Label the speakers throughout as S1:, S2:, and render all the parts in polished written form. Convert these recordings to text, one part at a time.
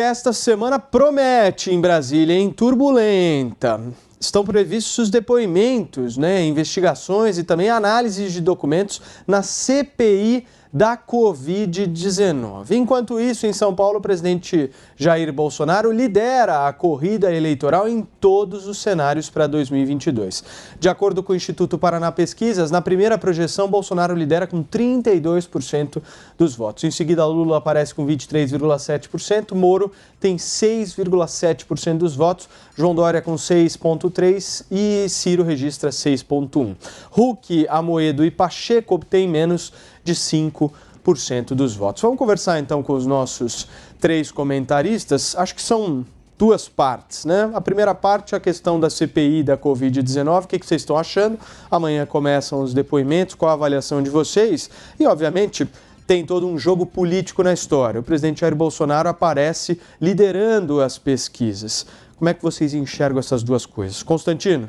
S1: Esta semana promete em Brasília, em turbulenta. Estão previstos depoimentos, investigações e também análises de documentos na CPI da Covid-19. Enquanto isso, em São Paulo, o presidente Jair Bolsonaro lidera a corrida eleitoral em todos os cenários para 2022. De acordo com o Instituto Paraná Pesquisas, na primeira projeção, Bolsonaro lidera com 32% dos votos. Em seguida, Lula aparece com 23,7%, Moro tem 6,7% dos votos, João Dória com 6,3% e Ciro registra 6,1%. Huck, Amoedo e Pacheco obtêm menos de 5% dos votos. Vamos conversar então com os nossos três comentaristas. Acho que são duas partes, A primeira parte é a questão da CPI da Covid-19. O que vocês estão achando? Amanhã começam os depoimentos, qual a avaliação de vocês? E, obviamente, tem todo um jogo político na história. O presidente Jair Bolsonaro aparece liderando as pesquisas. Como é que vocês enxergam essas duas coisas? Constantino?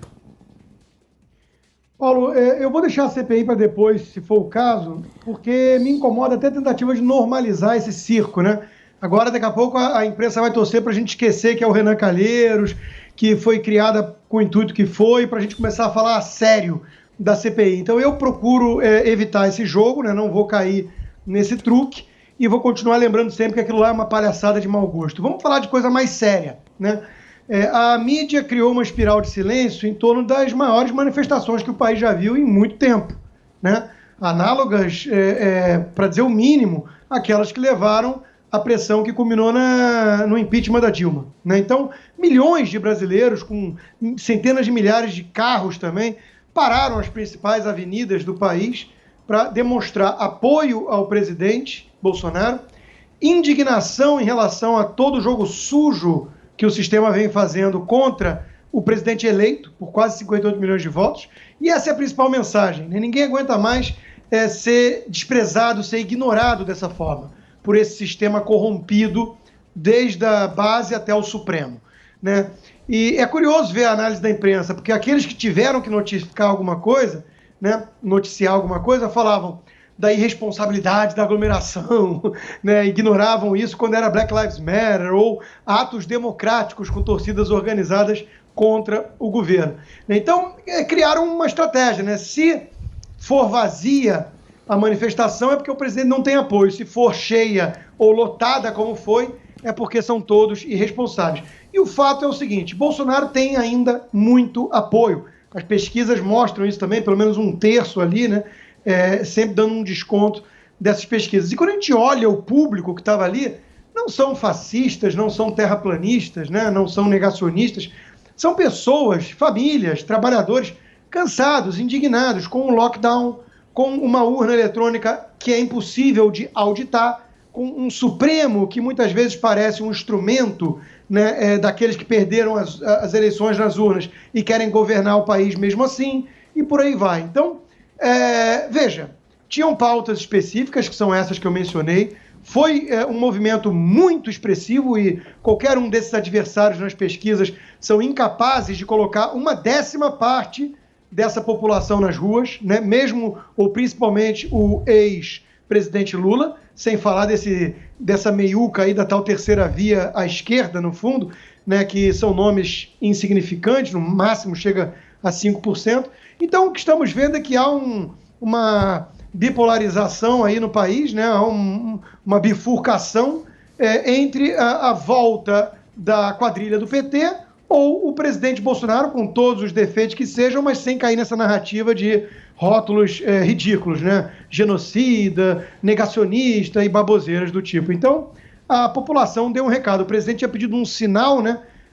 S2: Paulo, eu vou deixar a CPI para depois, se for o caso, porque me incomoda até a tentativa de normalizar esse circo, Agora, daqui a pouco, a imprensa vai torcer para a gente esquecer que é o Renan Calheiros, que foi criada com o intuito que foi, para a gente começar a falar a sério da CPI. Então, eu procuro evitar esse jogo, não vou cair nesse truque e vou continuar lembrando sempre que aquilo lá é uma palhaçada de mau gosto. Vamos falar de coisa mais séria, A mídia criou uma espiral de silêncio em torno das maiores manifestações que o país já viu em muito tempo, Análogas, para dizer o mínimo, aquelas que levaram a pressão que culminou no impeachment da Dilma, Então, milhões de brasileiros, com centenas de milhares de carros também, pararam as principais avenidas do país para demonstrar apoio ao presidente Bolsonaro, indignação em relação a todo o jogo sujo que o sistema vem fazendo contra o presidente eleito, por quase 58 milhões de votos, e essa é a principal mensagem. Ninguém aguenta mais ser desprezado, ser ignorado dessa forma, por esse sistema corrompido, desde a base até o Supremo. E é curioso ver a análise da imprensa, porque aqueles que tiveram que noticiar alguma coisa, falavam da irresponsabilidade da aglomeração, ignoravam isso quando era Black Lives Matter ou atos democráticos com torcidas organizadas contra o governo. Então, criaram uma estratégia, Se for vazia a manifestação é porque o presidente não tem apoio, se for cheia ou lotada como foi, é porque são todos irresponsáveis. E o fato é o seguinte, Bolsonaro tem ainda muito apoio. As pesquisas mostram isso também, pelo menos um terço ali, sempre dando um desconto dessas pesquisas. E quando a gente olha o público que estava ali, não são fascistas, não são terraplanistas, não são negacionistas, são pessoas, famílias, trabalhadores cansados, indignados com o lockdown, com uma urna eletrônica que é impossível de auditar, com um Supremo que muitas vezes parece um instrumento daqueles que perderam as eleições nas urnas e querem governar o país mesmo assim, e por aí vai. Então, veja, tinham pautas específicas, que são essas que eu mencionei, foi um movimento muito expressivo e qualquer um desses adversários nas pesquisas são incapazes de colocar 1/10 parte dessa população nas ruas, mesmo ou principalmente o ex-presidente Lula, sem falar dessa meiuca aí da tal terceira via à esquerda, no fundo, que são nomes insignificantes, no máximo chega a 5%. Então, o que estamos vendo é que há uma bipolarização aí no país, há uma bifurcação entre a volta da quadrilha do PT ou o presidente Bolsonaro, com todos os defeitos que sejam, mas sem cair nessa narrativa de rótulos ridículos, genocida, negacionista e baboseiras do tipo. Então, a população deu um recado. O presidente tinha pedido um sinal,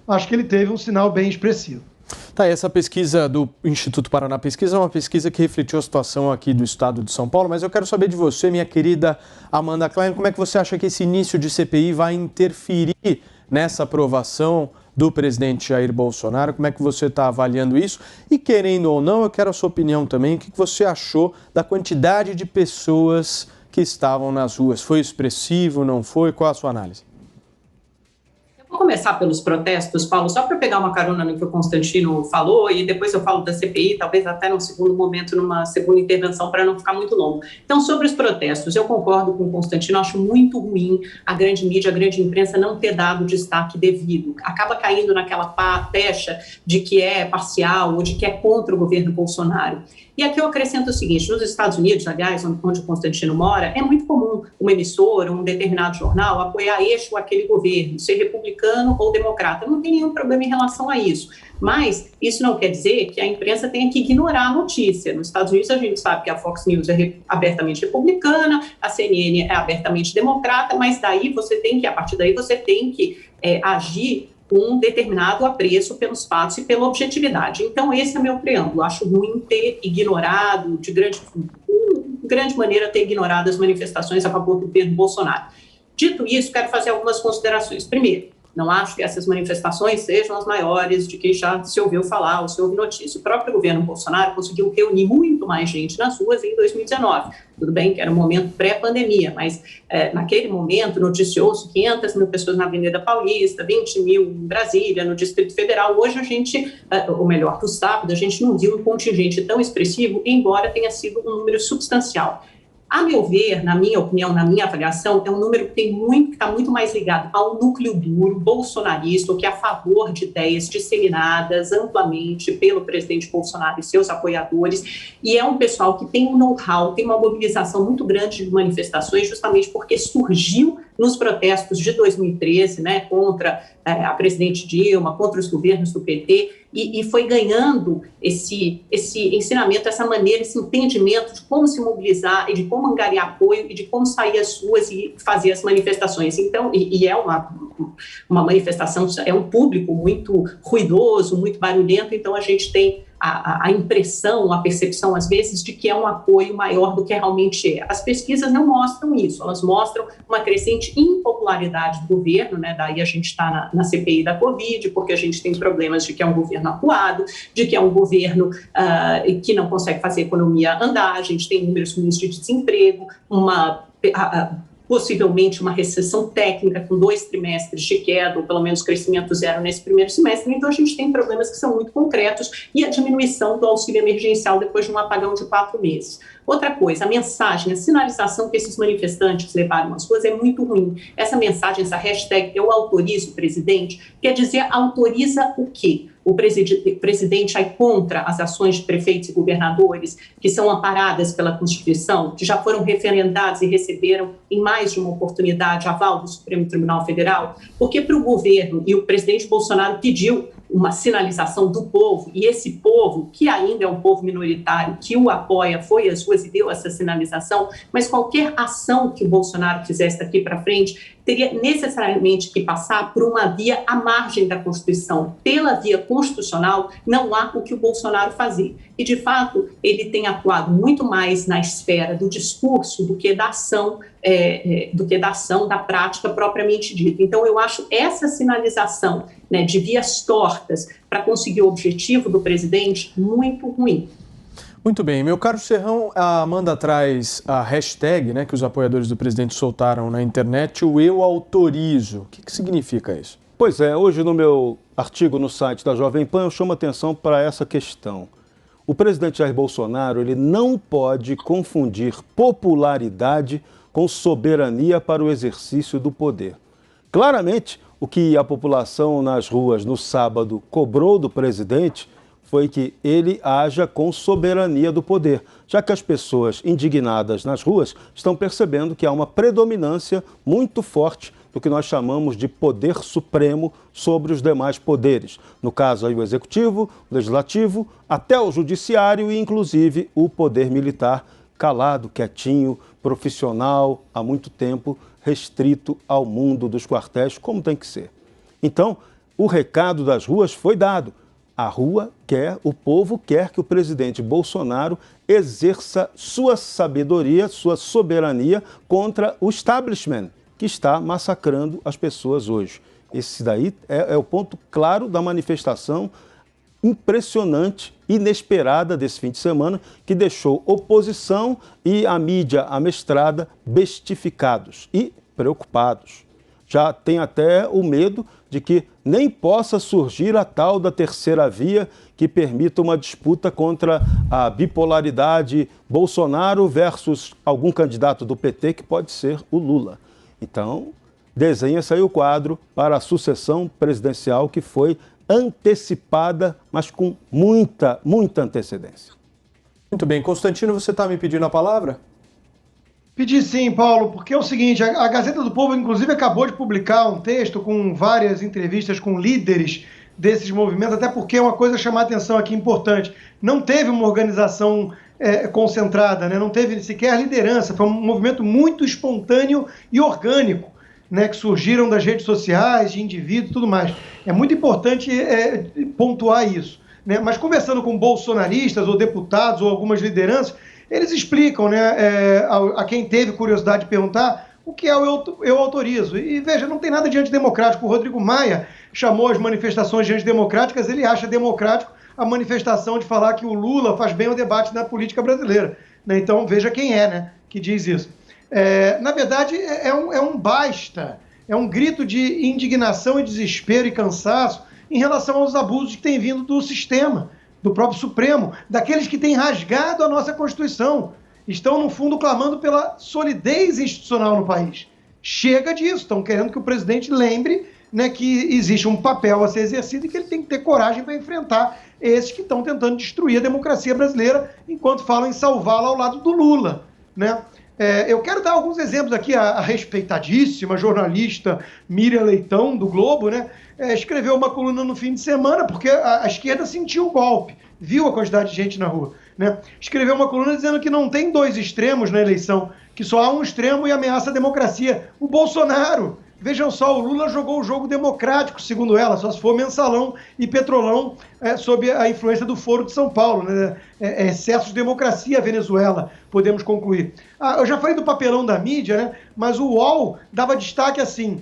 S2: Acho que ele teve um sinal bem expressivo.
S1: Tá, essa pesquisa do Instituto Paraná Pesquisa é uma pesquisa que refletiu a situação aqui do estado de São Paulo, mas eu quero saber de você, minha querida Amanda Klein, como é que você acha que esse início de CPI vai interferir nessa aprovação do presidente Jair Bolsonaro? Como é que você está avaliando isso? E querendo ou não, eu quero a sua opinião também. O que você achou da quantidade de pessoas que estavam nas ruas? Foi expressivo, não foi? Qual a sua análise?
S3: começar pelos protestos, Paulo, só para pegar uma carona no que o Constantino falou, e depois eu falo da CPI, talvez até num segundo momento, numa segunda intervenção, para não ficar muito longo. Então, sobre os protestos, eu concordo com o Constantino, acho muito ruim a grande mídia, a grande imprensa não ter dado destaque devido. Acaba caindo naquela pecha de que é parcial ou de que é contra o governo Bolsonaro. E aqui eu acrescento o seguinte, nos Estados Unidos, aliás, onde o Constantino mora, é muito comum uma emissora, um determinado jornal apoiar este ou aquele governo, ser republicano ou democrata. Não tem nenhum problema em relação a isso. Mas isso não quer dizer que a imprensa tenha que ignorar a notícia. Nos Estados Unidos, a gente sabe que a Fox News é abertamente republicana, a CNN é abertamente democrata, mas daí você tem que, a partir daí, você tem que agir com um determinado apreço pelos fatos e pela objetividade. Então, esse é meu preâmbulo. Acho ruim ter ignorado, de grande maneira, ter ignorado as manifestações a favor do governo Bolsonaro. Dito isso, quero fazer algumas considerações. Primeiro, não acho que essas manifestações sejam as maiores de que já se ouviu falar ou se ouve notícia. O próprio governo Bolsonaro conseguiu reunir muito mais gente nas ruas em 2019. Tudo bem que era um momento pré-pandemia, mas naquele momento noticiou-se 500 mil pessoas na Avenida Paulista, 20 mil em Brasília, no Distrito Federal. Hoje a gente, ou melhor, no sábado, a gente não viu um contingente tão expressivo, embora tenha sido um número substancial. A meu ver, na minha opinião, na minha avaliação, é um número que está muito mais ligado ao núcleo duro bolsonarista, que é a favor de ideias disseminadas amplamente pelo presidente Bolsonaro e seus apoiadores, e é um pessoal que tem um know-how, tem uma mobilização muito grande de manifestações, justamente porque surgiu nos protestos de 2013, né, contra a presidente Dilma, contra os governos do PT, e foi ganhando esse ensinamento, essa maneira, esse entendimento de como se mobilizar e de como angariar apoio e de como sair às ruas e fazer as manifestações. Então, é uma manifestação, é um público muito ruidoso, muito barulhento, então a gente tem a impressão, a percepção, às vezes, de que é um apoio maior do que realmente é. As pesquisas não mostram isso, elas mostram uma crescente impopularidade do governo, né? Daí a gente está na CPI da Covid, porque a gente tem problemas de que é um governo acuado, de que é um governo que não consegue fazer a economia andar, a gente tem números ruins de desemprego, possivelmente uma recessão técnica com 2 trimestres de queda, ou pelo menos crescimento zero nesse primeiro semestre. Então, a gente tem problemas que são muito concretos e a diminuição do auxílio emergencial depois de um apagão de 4 meses. Outra coisa, a mensagem, a sinalização que esses manifestantes levaram às ruas é muito ruim. Essa mensagem, essa hashtag, eu autorizo o presidente, quer dizer, autoriza o quê? O presidente vai contra as ações de prefeitos e governadores que são amparadas pela Constituição, que já foram referendados e receberam em mais de uma oportunidade aval do Supremo Tribunal Federal, porque para o governo, e o presidente Bolsonaro pediu uma sinalização do povo, e esse povo, que ainda é um povo minoritário, que o apoia, foi às ruas e deu essa sinalização, mas qualquer ação que o Bolsonaro fizesse daqui para frente teria necessariamente que passar por uma via à margem da Constituição. Pela via constitucional, não há o que o Bolsonaro fazer. E, de fato, ele tem atuado muito mais na esfera do discurso do que da ação, da prática propriamente dita. Então, eu acho essa sinalização, né, de vias tortas para conseguir o objetivo do presidente muito ruim.
S1: Muito bem, meu caro Serrão, a Amanda traz a hashtag, né, que os apoiadores do presidente soltaram na internet, o eu autorizo. O que significa isso?
S4: Pois é, hoje no meu artigo no site da Jovem Pan eu chamo atenção para essa questão. O presidente Jair Bolsonaro, ele não pode confundir popularidade com soberania para o exercício do poder. Claramente, o que a população nas ruas no sábado cobrou do presidente foi que ele haja com soberania do poder, já que as pessoas indignadas nas ruas estão percebendo que há uma predominância muito forte do que nós chamamos de poder supremo sobre os demais poderes. No caso aí o executivo, o legislativo, até o judiciário e inclusive o poder militar, calado, quietinho, profissional, há muito tempo, restrito ao mundo dos quartéis, como tem que ser. Então, o recado das ruas foi dado. A rua quer, o povo quer que o presidente Bolsonaro exerça sua sabedoria, sua soberania contra o establishment, que está massacrando as pessoas hoje. Esse daí é o ponto claro da manifestação impressionante, inesperada desse fim de semana, que deixou oposição e a mídia amestrada bestificados e preocupados. já tem até o medo de que nem possa surgir a tal da terceira via que permita uma disputa contra a bipolaridade Bolsonaro versus algum candidato do PT, que pode ser o Lula. Então, desenha-se aí o quadro para a sucessão presidencial que foi antecipada, mas com muita antecedência.
S1: Muito bem. Constantino, você está me pedindo a palavra?
S2: Pedi sim, Paulo, porque é o seguinte, a Gazeta do Povo, inclusive, acabou de publicar um texto com várias entrevistas com líderes desses movimentos, até porque é uma coisa a chamar a atenção aqui importante. Não teve uma organização concentrada, né? Não teve sequer liderança, foi um movimento muito espontâneo e orgânico, né, que surgiram das redes sociais, de indivíduos e tudo mais. É muito importante pontuar isso, né? Mas conversando com bolsonaristas ou deputados ou algumas lideranças, eles explicam, né, a quem teve curiosidade de perguntar o que é o eu autorizo. E veja, não tem nada de antidemocrático. O Rodrigo Maia chamou as manifestações de antidemocráticas, ele acha democrático a manifestação de falar que o Lula faz bem o debate na política brasileira, né? Então veja quem é, né, que diz isso. Na verdade, é um basta, é um grito de indignação e desespero e cansaço em relação aos abusos que têm vindo do sistema, do próprio Supremo, daqueles que têm rasgado a nossa Constituição, estão, no fundo, clamando pela solidez institucional no país. Chega disso, estão querendo que o presidente lembre, né, que existe um papel a ser exercido e que ele tem que ter coragem para enfrentar esses que estão tentando destruir a democracia brasileira enquanto falam em salvá-la ao lado do Lula, né? Eu quero dar alguns exemplos aqui. A respeitadíssima jornalista Miriam Leitão, do Globo, né, escreveu uma coluna no fim de semana, porque a esquerda sentiu o golpe, viu a quantidade de gente na rua, né? Escreveu uma coluna dizendo que não tem dois extremos na eleição, que só há um extremo e ameaça a democracia: o Bolsonaro. Vejam só, o Lula jogou o jogo democrático, segundo ela, só se for mensalão e petrolão sob a influência do Foro de São Paulo, né? Excesso de democracia, Venezuela, podemos concluir. Eu já falei do papelão da mídia, né? Mas o UOL dava destaque assim: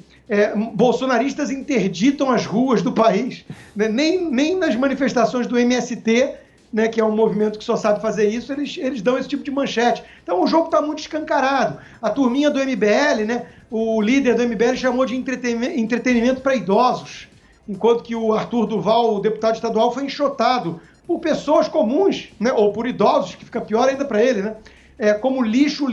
S2: bolsonaristas interditam as ruas do país, né? Nem nas manifestações do MST, né, que é um movimento que só sabe fazer isso, eles dão esse tipo de manchete. Então o jogo está muito escancarado. A turminha do MBL, né, o líder do MBL chamou de entretenimento para idosos, enquanto que o Arthur Duval, o deputado estadual, foi enxotado por pessoas comuns, né, ou por idosos, que fica pior ainda para ele, né, como lixo,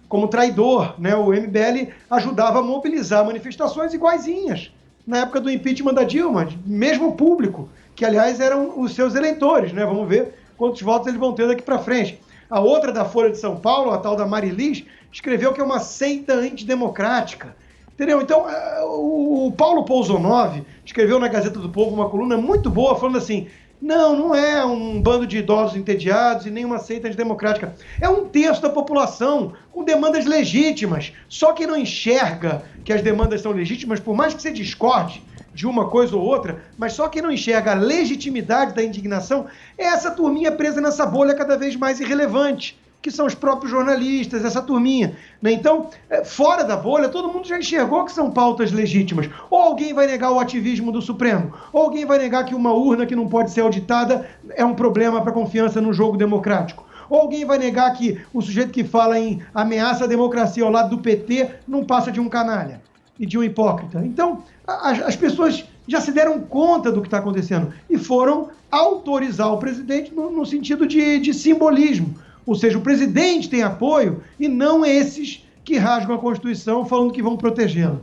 S2: como traidor, né? O MBL ajudava a mobilizar manifestações iguaizinhas na época do impeachment da Dilma, mesmo público, que, aliás, eram os seus eleitores, né? Vamos ver quantos votos eles vão ter daqui para frente. A outra da Folha de São Paulo, a tal da Marilis, escreveu que é uma seita antidemocrática. Entendeu? Então, o Paulo Pouzonov escreveu na Gazeta do Povo uma coluna muito boa, falando assim: não é um bando de idosos entediados e nem uma seita antidemocrática. É um terço da população com demandas legítimas. Só quem não enxerga que as demandas são legítimas, por mais que você discorde de uma coisa ou outra, mas só quem não enxerga a legitimidade da indignação é essa turminha presa nessa bolha cada vez mais irrelevante, que são os próprios jornalistas, essa turminha, né? Então, fora da bolha, todo mundo já enxergou que são pautas legítimas. Ou alguém vai negar o ativismo do Supremo, ou alguém vai negar que uma urna que não pode ser auditada é um problema para a confiança no jogo democrático. Ou alguém vai negar que o sujeito que fala em ameaça à democracia ao lado do PT não passa de um canalha e de um hipócrita. Então, as pessoas já se deram conta do que está acontecendo e foram autorizar o presidente no sentido de simbolismo. Ou seja, o presidente tem apoio e não esses que rasgam a Constituição falando que vão protegê-la.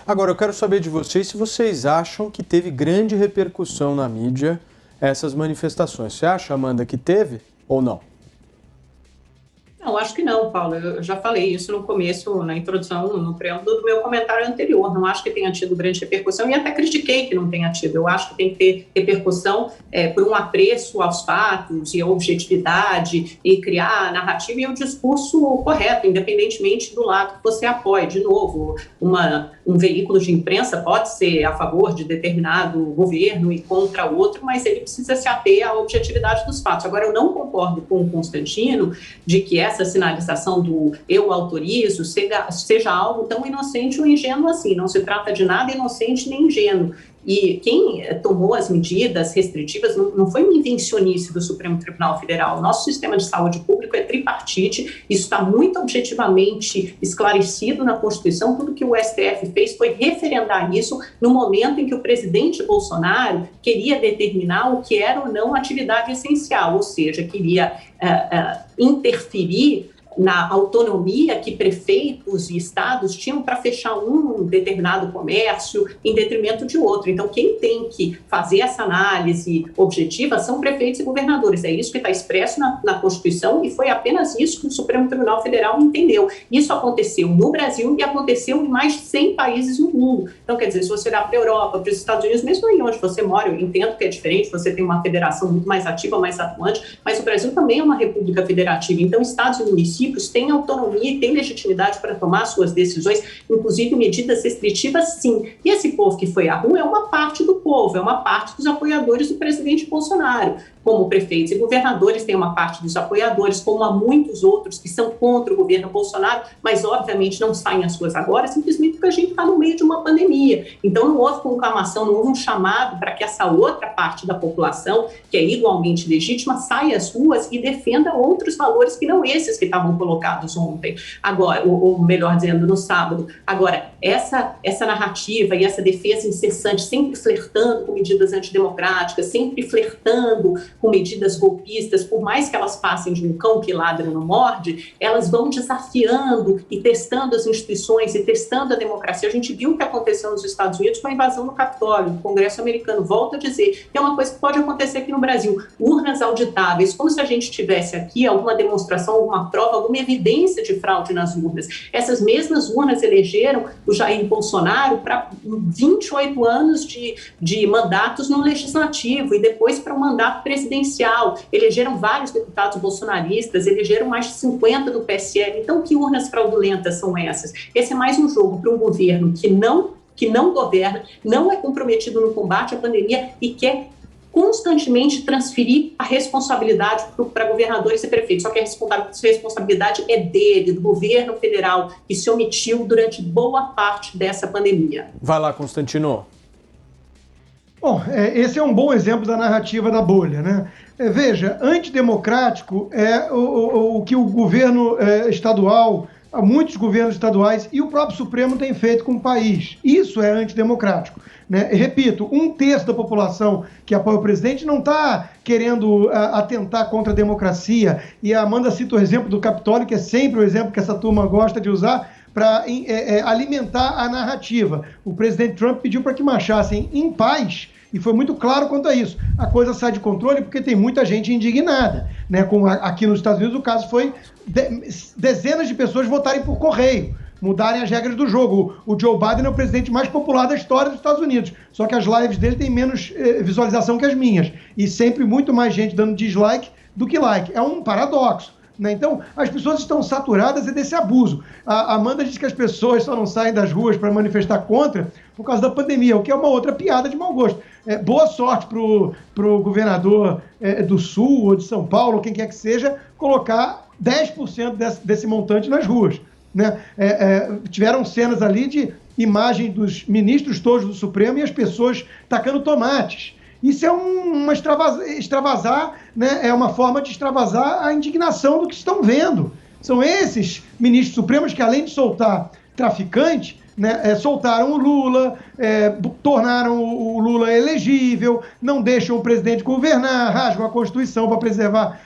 S1: Agora, eu quero saber de vocês se vocês acham que teve grande repercussão na mídia essas manifestações. Você acha, Amanda, que teve ou não?
S3: Não, acho que não, Paulo. Eu já falei isso no começo, na introdução, no preâmbulo do meu comentário anterior. Não acho que tenha tido grande repercussão e até critiquei que não tenha tido. Eu acho que tem que ter repercussão por um apreço aos fatos e a objetividade e criar a narrativa e o discurso correto, independentemente do lado que você apoie. De novo, um veículo de imprensa pode ser a favor de determinado governo e contra outro, mas ele precisa se ater à objetividade dos fatos. Agora, eu não concordo com o Constantino de que essa sinalização do eu autorizo seja algo tão inocente ou ingênuo assim. Não se trata de nada inocente nem ingênuo. E quem tomou as medidas restritivas não foi uma invencionice do Supremo Tribunal Federal. O nosso sistema de saúde público é tripartite, isso está muito objetivamente esclarecido na Constituição. Tudo que o STF fez foi referendar isso no momento em que o presidente Bolsonaro queria determinar o que era ou não atividade essencial, ou seja, queria interferir na autonomia que prefeitos e estados tinham para fechar um determinado comércio em detrimento de outro. Então, quem tem que fazer essa análise objetiva são prefeitos e governadores. É isso que está expresso na Constituição e foi apenas isso que o Supremo Tribunal Federal entendeu. Isso aconteceu no Brasil e aconteceu em mais de 100 países no mundo. Então, quer dizer, se você olhar para a Europa, para os Estados Unidos, mesmo aí onde você mora, eu entendo que é diferente, você tem uma federação muito mais ativa, mais atuante, mas o Brasil também é uma república federativa. Então, estados e municípios têm autonomia e têm legitimidade para tomar suas decisões, inclusive medidas restritivas, sim. E esse povo que foi à rua é uma parte do povo, é uma parte dos apoiadores do presidente Bolsonaro. Como prefeitos e governadores têm uma parte dos apoiadores, como há muitos outros que são contra o governo Bolsonaro, mas obviamente não saem às ruas agora, simplesmente porque a gente está no meio de uma pandemia. Então não houve conclamação, não houve um chamado para que essa outra parte da população, que é igualmente legítima, saia às ruas e defenda outros valores que não esses que estavam colocados ontem, agora, ou melhor dizendo, no sábado. Agora, essa narrativa e essa defesa incessante, sempre flertando com medidas antidemocráticas, sempre flertando com medidas golpistas, por mais que elas passem de um cão que ladra não morde, elas vão desafiando e testando as instituições e testando a democracia. A gente viu o que aconteceu nos Estados Unidos com a invasão no Capitólio, no Congresso americano. Volto a dizer que é uma coisa que pode acontecer aqui no Brasil. Urnas auditáveis, como se a gente tivesse aqui alguma demonstração, alguma prova, alguma evidência de fraude nas urnas. Essas mesmas urnas elegeram o Jair Bolsonaro para 28 anos de mandatos no legislativo e depois para um mandato presidencial. Elegeram vários deputados bolsonaristas, elegeram mais de 50 do PSL. Então, que urnas fraudulentas são essas? Esse é mais um jogo para um governo que não governa, não é comprometido no combate à pandemia e quer constantemente transferir a responsabilidade para governadores e prefeitos. Só que a responsabilidade é dele, do governo federal, que se omitiu durante boa parte dessa pandemia.
S1: Vai lá, Constantino.
S2: Bom, esse é um bom exemplo da narrativa da bolha, né? Veja, antidemocrático é o que o governo estadual, muitos governos estaduais e o próprio Supremo têm feito com o país. Isso é antidemocrático, né? Repito, 1/3 da população que apoia o presidente não está querendo atentar contra a democracia. E a Amanda cita o exemplo do Capitólio, que é sempre o exemplo que essa turma gosta de usar para alimentar a narrativa. O presidente Trump pediu para que marchassem em paz e foi muito claro quanto a isso. A coisa sai de controle porque tem muita gente indignada, né? Como aqui nos Estados Unidos o caso foi dezenas de pessoas votarem por correio, mudarem as regras do jogo. O Joe Biden é o presidente mais popular da história dos Estados Unidos, só que as lives dele têm menos visualização que as minhas, e sempre muito mais gente dando dislike do que like. É um paradoxo, né? Então, as pessoas estão saturadas desse abuso. A Amanda diz que as pessoas só não saem das ruas para manifestar contra por causa da pandemia, o que é uma outra piada de mau gosto. Boa sorte para o governador do Sul ou de São Paulo, quem quer que seja, colocar 10% desse montante nas ruas, né? Tiveram cenas ali de imagem dos ministros todos do Supremo e as pessoas tacando tomates. Isso é extravasar, né? É uma forma de extravasar a indignação do que estão vendo. São esses ministros supremos que, além de soltar traficante, né, soltaram o Lula, tornaram o Lula elegível, não deixam o presidente governar, rasgam a Constituição para preservar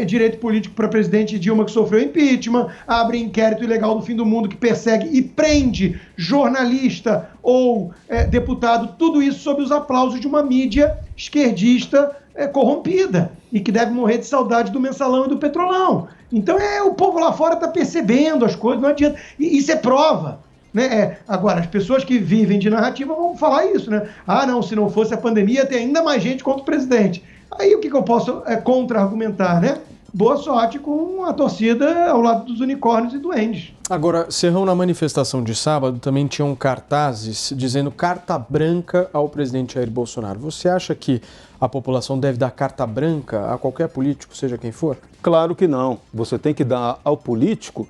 S2: direito político para presidente Dilma, que sofreu impeachment, abrem inquérito ilegal do fim do mundo que persegue e prende jornalista ou deputado, tudo isso sob os aplausos de uma mídia esquerdista corrompida e que deve morrer de saudade do mensalão e do petrolão. Então o povo lá fora está percebendo as coisas, não adianta. E isso é prova. Né? Agora, as pessoas que vivem de narrativa vão falar isso, né? Ah, não, se não fosse a pandemia, ia ter ainda mais gente contra o presidente. Aí o que eu posso contra-argumentar, né? Boa sorte com a torcida ao lado dos unicórnios e duendes.
S1: Agora, Serrão, na manifestação de sábado também tinham cartazes dizendo carta branca ao presidente Jair Bolsonaro. Você acha que a população deve dar carta branca a qualquer político, seja quem for?
S4: Claro que não. Você tem que dar ao político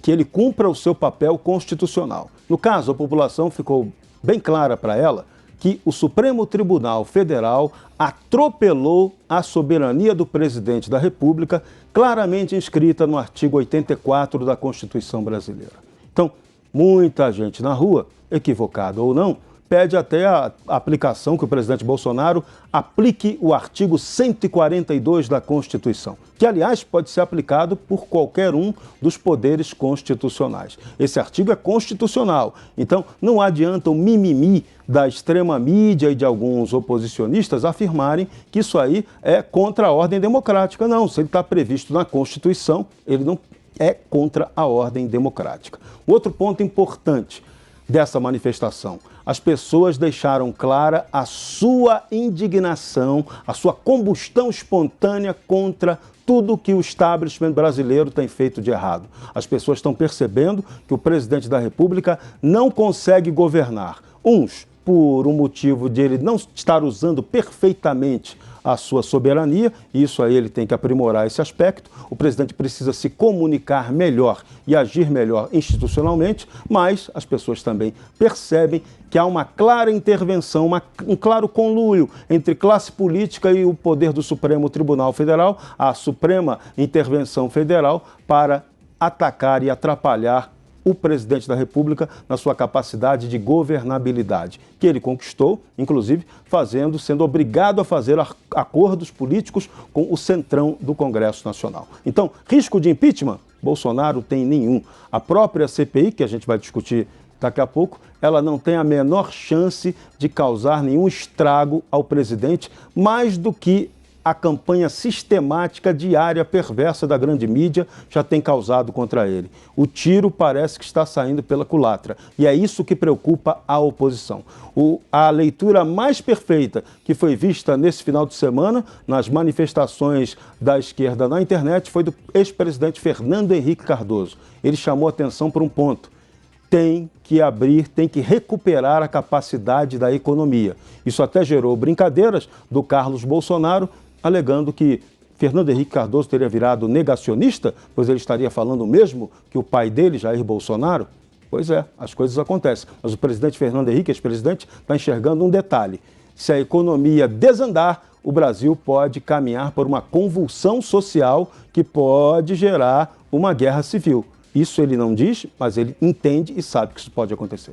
S4: que ele cumpra o seu papel constitucional. No caso, a população ficou bem clara para ela que o Supremo Tribunal Federal atropelou a soberania do presidente da República, claramente inscrita no artigo 84 da Constituição brasileira. Então, muita gente na rua, equivocada ou não, pede até a aplicação que o presidente Bolsonaro aplique o artigo 142 da Constituição, que, aliás, pode ser aplicado por qualquer um dos poderes constitucionais. Esse artigo é constitucional, então não adianta o mimimi da extrema mídia e de alguns oposicionistas afirmarem que isso aí é contra a ordem democrática. Não, se ele está previsto na Constituição, ele não é contra a ordem democrática. Outro ponto importante dessa manifestação: as pessoas deixaram clara a sua indignação, a sua combustão espontânea contra tudo que o establishment brasileiro tem feito de errado. As pessoas estão percebendo que o presidente da República não consegue governar. Uns por um motivo de ele não estar usando perfeitamente a sua soberania, e isso aí ele tem que aprimorar esse aspecto. O presidente precisa se comunicar melhor e agir melhor institucionalmente, mas as pessoas também percebem que há uma clara intervenção, um claro conluio entre classe política e o poder do Supremo Tribunal Federal, a Suprema Intervenção Federal, para atacar e atrapalhar o presidente da República na sua capacidade de governabilidade, que ele conquistou, inclusive, sendo obrigado a fazer acordos políticos com o centrão do Congresso Nacional. Então, risco de impeachment? Bolsonaro tem nenhum. A própria CPI, que a gente vai discutir daqui a pouco, ela não tem a menor chance de causar nenhum estrago ao presidente, mais do que a campanha sistemática, diária, perversa da grande mídia já tem causado contra ele. O tiro parece que está saindo pela culatra, e é isso que preocupa a oposição. A leitura mais perfeita que foi vista nesse final de semana, nas manifestações da esquerda na internet, foi do ex-presidente Fernando Henrique Cardoso. Ele chamou atenção para um ponto: tem que abrir, tem que recuperar a capacidade da economia. Isso até gerou brincadeiras do Carlos Bolsonaro, alegando que Fernando Henrique Cardoso teria virado negacionista, pois ele estaria falando o mesmo que o pai dele, Jair Bolsonaro. Pois é, as coisas acontecem. Mas o presidente Fernando Henrique, ex-presidente, está enxergando um detalhe: se a economia desandar, o Brasil pode caminhar por uma convulsão social que pode gerar uma guerra civil. Isso ele não diz, mas ele entende e sabe que isso pode acontecer.